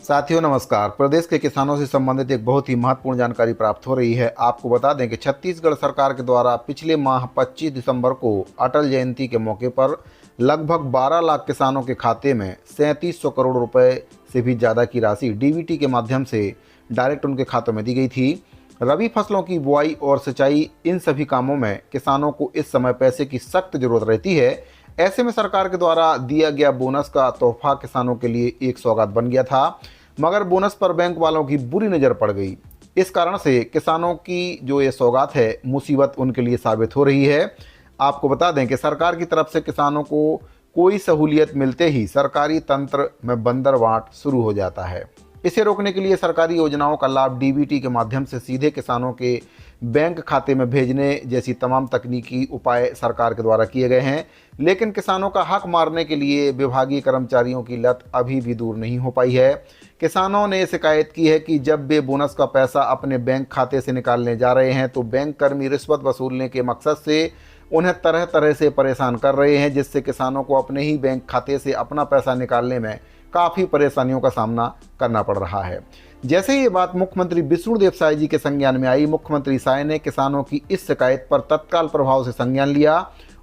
साथियों नमस्कार। प्रदेश के किसानों से संबंधित एक बहुत ही महत्वपूर्ण जानकारी प्राप्त हो रही है। आपको बता दें कि छत्तीसगढ़ सरकार के द्वारा पिछले माह 25 दिसंबर को अटल जयंती के मौके पर लगभग 12 लाख किसानों के खाते में 3700 करोड़ रुपए से भी ज़्यादा की राशि डीबीटी के माध्यम से डायरेक्ट उनके खातों में दी गई थी। रबी फसलों की बुआई और सिंचाई, इन सभी कामों में किसानों को इस समय पैसे की सख्त जरूरत रहती है। ऐसे में सरकार के द्वारा दिया गया बोनस का तोहफा किसानों के लिए एक सौगात बन गया था, मगर बोनस पर बैंक वालों की बुरी नज़र पड़ गई। इस कारण से किसानों की जो ये सौगात है मुसीबत उनके लिए साबित हो रही है। आपको बता दें कि सरकार की तरफ से किसानों को कोई सहूलियत मिलते ही सरकारी तंत्र में बंदरवांट शुरू हो जाता है। इसे रोकने के लिए सरकारी योजनाओं का लाभ डीबीटी के माध्यम से सीधे किसानों के बैंक खाते में भेजने जैसी तमाम तकनीकी उपाय सरकार के द्वारा किए गए हैं, लेकिन किसानों का हक मारने के लिए विभागीय कर्मचारियों की लत अभी भी दूर नहीं हो पाई है। किसानों ने शिकायत की है कि जब वे बोनस का पैसा अपने बैंक खाते से निकालने जा रहे हैं तो बैंक कर्मी रिश्वत वसूलने के मकसद से उन्हें तरह तरह से परेशान कर रहे हैं, जिससे किसानों को अपने ही बैंक खाते से अपना पैसा निकालने में काफ़ी परेशानियों का सामना करना पड़ रहा है। जैसे ही ये बात मुख्यमंत्री विष्णुदेव साय जी के संज्ञान में आई, मुख्यमंत्री साय ने किसानों की इस शिकायत पर तत्काल प्रभाव से संज्ञान लिया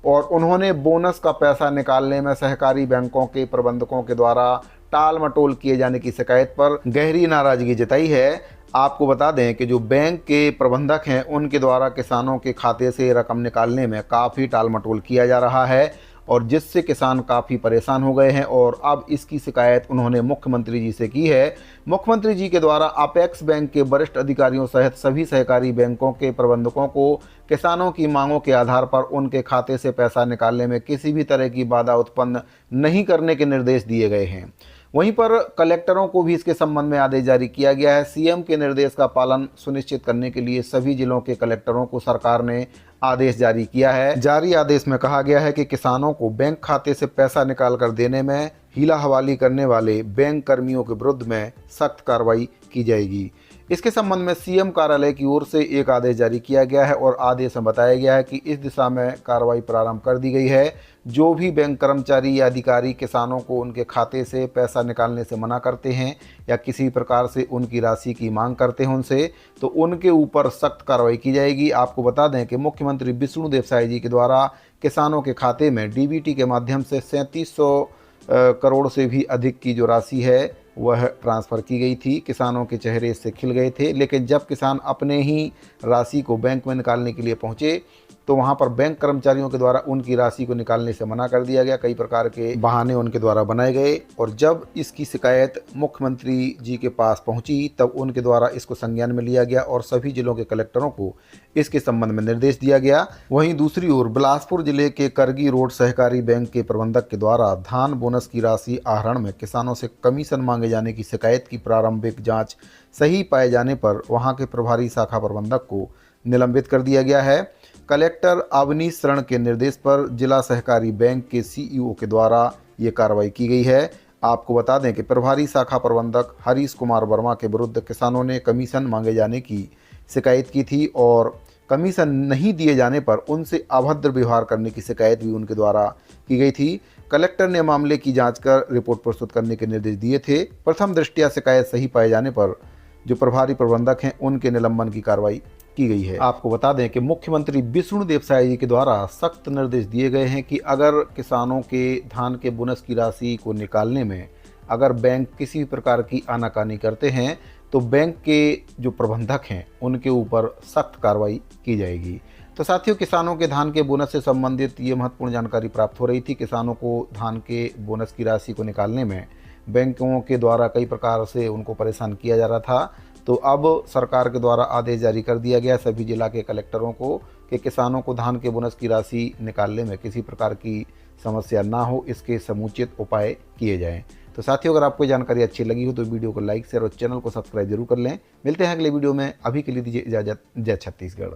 और उन्होंने बोनस का पैसा निकालने में सहकारी बैंकों के प्रबंधकों के द्वारा टाल मटोल किए जाने की शिकायत पर गहरी नाराजगी जताई है। आपको बता दें कि जो बैंक के प्रबंधक हैं उनके द्वारा किसानों के खाते से रकम निकालने में काफ़ी टाल मटोल किया जा रहा है और जिससे किसान काफ़ी परेशान हो गए हैं और अब इसकी शिकायत उन्होंने मुख्यमंत्री जी से की है। मुख्यमंत्री जी के द्वारा अपेक्स बैंक के वरिष्ठ अधिकारियों सहित सभी सहकारी बैंकों के प्रबंधकों को किसानों की मांगों के आधार पर उनके खाते से पैसा निकालने में किसी भी तरह की बाधा उत्पन्न नहीं करने के निर्देश दिए गए हैं। वहीं पर कलेक्टरों को भी इसके संबंध में आदेश जारी किया गया है। सीएम के निर्देश का पालन सुनिश्चित करने के लिए सभी जिलों के कलेक्टरों को सरकार ने आदेश जारी किया है। जारी आदेश में कहा गया है कि किसानों को बैंक खाते से पैसा निकाल कर देने में हीला हवाली करने वाले बैंक कर्मियों के विरुद्ध में सख्त कार्रवाई की जाएगी। इसके संबंध में सीएम कार्यालय की ओर से एक आदेश जारी किया गया है और आदेश में बताया गया है कि इस दिशा में कार्रवाई प्रारंभ कर दी गई है। जो भी बैंक कर्मचारी या अधिकारी किसानों को उनके खाते से पैसा निकालने से मना करते हैं या किसी प्रकार से उनकी राशि की मांग करते हैं उनसे, तो उनके ऊपर सख्त कार्रवाई की जाएगी। आपको बता दें कि मुख्यमंत्री विष्णुदेव साय जी के द्वारा किसानों के खाते में डीबीटी के माध्यम से 3700 करोड़ से भी अधिक की जो राशि है वह ट्रांसफ़र की गई थी। किसानों के चेहरे इससे खिल गए थे, लेकिन जब किसान अपने ही राशि को बैंक में निकालने के लिए पहुंचे तो वहां पर बैंक कर्मचारियों के द्वारा उनकी राशि को निकालने से मना कर दिया गया। कई प्रकार के बहाने उनके द्वारा बनाए गए और जब इसकी शिकायत मुख्यमंत्री जी के पास पहुंची तब उनके द्वारा इसको संज्ञान में लिया गया और सभी जिलों के कलेक्टरों को इसके संबंध में निर्देश दिया गया। वहीं दूसरी ओर बिलासपुर जिले के करगी रोड सहकारी बैंक के प्रबंधक के द्वारा धान बोनस की राशि आहरण में किसानों से कमीशन मांगे जाने की शिकायत की प्रारंभिक जाँच सही पाए जाने पर वहाँ के प्रभारी शाखा प्रबंधक को निलंबित कर दिया गया है। कलेक्टर अवनीश शरण के निर्देश पर जिला सहकारी बैंक के सीईओ के द्वारा ये कार्रवाई की गई है। आपको बता दें कि प्रभारी शाखा प्रबंधक हरीश कुमार वर्मा के विरुद्ध किसानों ने कमीशन मांगे जाने की शिकायत की थी और कमीशन नहीं दिए जाने पर उनसे अभद्र व्यवहार करने की शिकायत भी उनके द्वारा की गई थी। कलेक्टर ने मामले की जांच कर रिपोर्ट प्रस्तुत करने के निर्देश दिए थे। प्रथम दृष्टया शिकायत सही पाए जाने पर जो प्रभारी प्रबंधक हैं उनके निलंबन की कार्रवाई की गई है। आपको बता दें कि मुख्यमंत्री विष्णुदेव साय जी के द्वारा सख्त निर्देश दिए गए हैं कि अगर किसानों के धान के बोनस की राशि को निकालने में अगर बैंक किसी भी प्रकार की आनाकानी करते हैं तो बैंक के जो प्रबंधक हैं उनके ऊपर सख्त कार्रवाई की जाएगी। तो साथियों, किसानों के धान के बोनस से संबंधित ये महत्वपूर्ण जानकारी प्राप्त हो रही थी। किसानों को धान के बोनस की राशि को निकालने में बैंकों के द्वारा कई प्रकार से उनको परेशान किया जा रहा था, तो अब सरकार के द्वारा आदेश जारी कर दिया गया सभी जिला के कलेक्टरों को कि किसानों को धान के बोनस की राशि निकालने में किसी प्रकार की समस्या ना हो, इसके समुचित उपाय किए जाएं। तो साथियों, अगर आपको जानकारी अच्छी लगी हो तो वीडियो को लाइक शेयर और चैनल को सब्सक्राइब जरूर कर लें। मिलते हैं अगले वीडियो में। अभी के लिए दीजिए इजाज़त। जय छत्तीसगढ़।